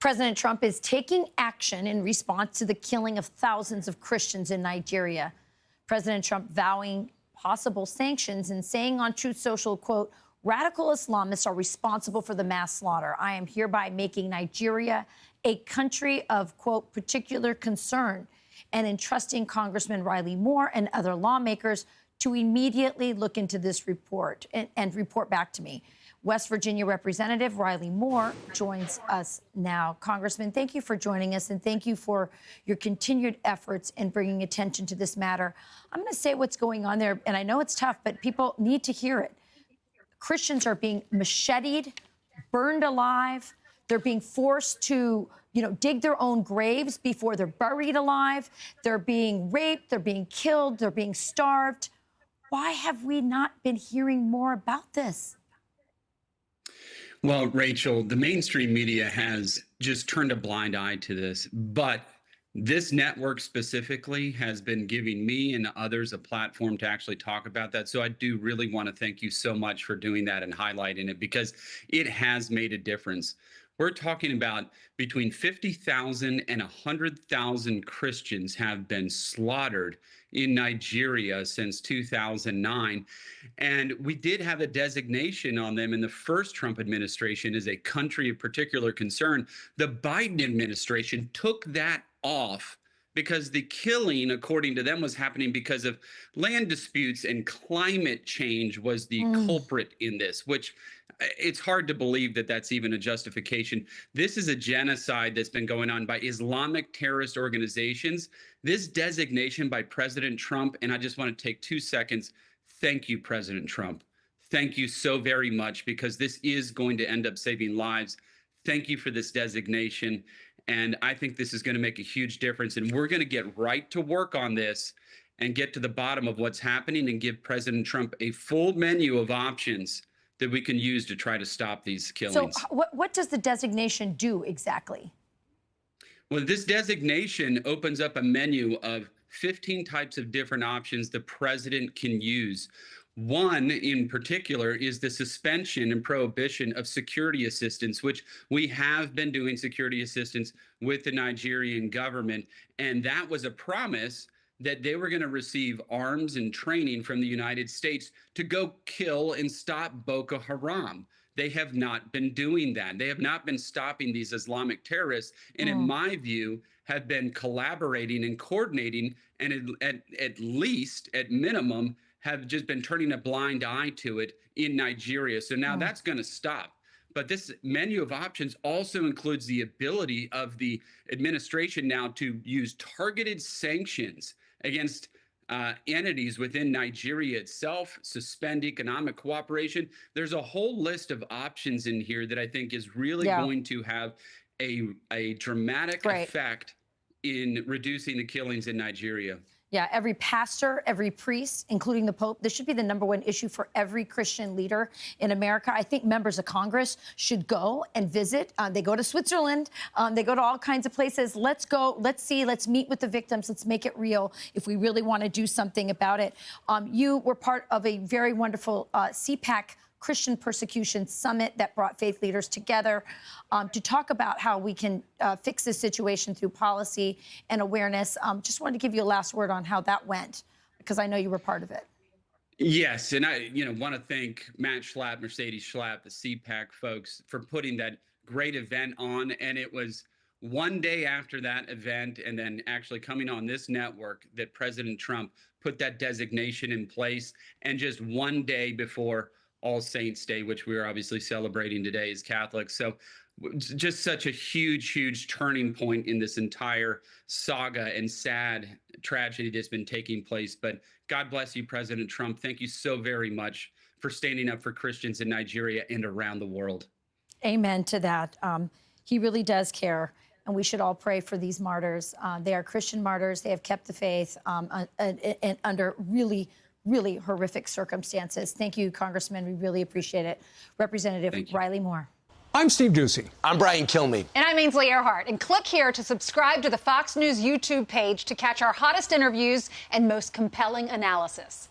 President Trump is taking action in response to the killing of thousands of Christians in Nigeria. President Trump vowing possible sanctions and saying on Truth Social, quote, "Radical Islamists are responsible for the mass slaughter. I am hereby making Nigeria a country of, quote, particular concern," and entrusting Congressman Riley Moore and other lawmakers to immediately look into this report and report back to me. West Virginia Representative Riley Moore joins us now. Congressman, thank you for joining us, and thank you for your continued efforts in bringing attention to this matter. I'm going to say what's going on there, and I know it's tough, but people need to hear it. Christians are being macheted, burned alive. They're being forced to, dig their own graves before they're buried alive. They're being raped. They're being killed. They're being starved. Why have we not been hearing more about this? Well, Rachel, the mainstream media has just turned a blind eye to this, but this network specifically has been giving me and others a platform to actually talk about that. So I do really want to thank you so much for doing that and highlighting it, because it has made a difference. We're talking about between 50,000 and 100,000 Christians have been slaughtered in Nigeria since 2009. And we did have a designation on them in the first Trump administration as a country of particular concern. The Biden administration took that off because the killing, according to them, was happening because of land disputes, and climate change was the culprit in this, which it's hard to believe that that's even a justification. This is a genocide that's been going on by Islamic terrorist organizations. This designation by President Trump, and I just want to take 2 seconds. Thank you, President Trump. Thank you so very much, because this is going to end up saving lives. Thank you for this designation. And I think this is going to make a huge difference. And we're going to get right to work on this and get to the bottom of what's happening and give President Trump a full menu of options that we can use to try to stop these killings. So what does the designation do exactly? Well, this designation opens up a menu of 15 types of different options the president can use. One in particular is the suspension and prohibition of security assistance, which we have been doing security assistance with the Nigerian government. And that was a promise that they were going to receive arms and training from the United States to go kill and stop Boko Haram. They have not been doing that. They have not been stopping these Islamic terrorists. And in my view, have been collaborating and coordinating, and at least, at minimum, have just been turning a blind eye to it in Nigeria. So now that's going to stop. But this menu of options also includes the ability of the administration now to use targeted sanctions against entities within Nigeria itself, suspend economic cooperation. There's a whole list of options in here that I think is really going to have a dramatic effect in reducing the killings in Nigeria. Yeah, every pastor, every priest, including the Pope, this should be the #1 issue for every Christian leader in America. I think members of Congress should go and visit. They go to Switzerland. They go to all kinds of places. Let's go. Let's see. Let's meet with the victims. Let's make it real if we really want to do something about it. You were part of a very wonderful CPAC Christian Persecution Summit that brought faith leaders together to talk about how we can fix this situation through policy and awareness. Just wanted to give you a last word on how that went, because I know you were part of it. Yes, and I want to thank Matt Schlapp, Mercedes Schlapp, the CPAC folks, for putting that great event on. And it was one day after that event, and then actually coming on this network, that President Trump put that designation in place. And just one day before All Saints Day, which we're obviously celebrating today as Catholics. So just such a huge, huge turning point in this entire saga and sad tragedy that's been taking place. But God bless you, President Trump. Thank you so very much for standing up for Christians in Nigeria and around the world. Amen to that. He really does care, and we should all pray for these martyrs. They are Christian martyrs. They have kept the faith and under really horrific circumstances. Thank you, Congressman. We really appreciate it. Representative Riley Moore. I'm Steve Doocy. I'm Brian Kilmeade. And I'm Ainsley Earhart. And click here to subscribe to the Fox News YouTube page to catch our hottest interviews and most compelling analysis.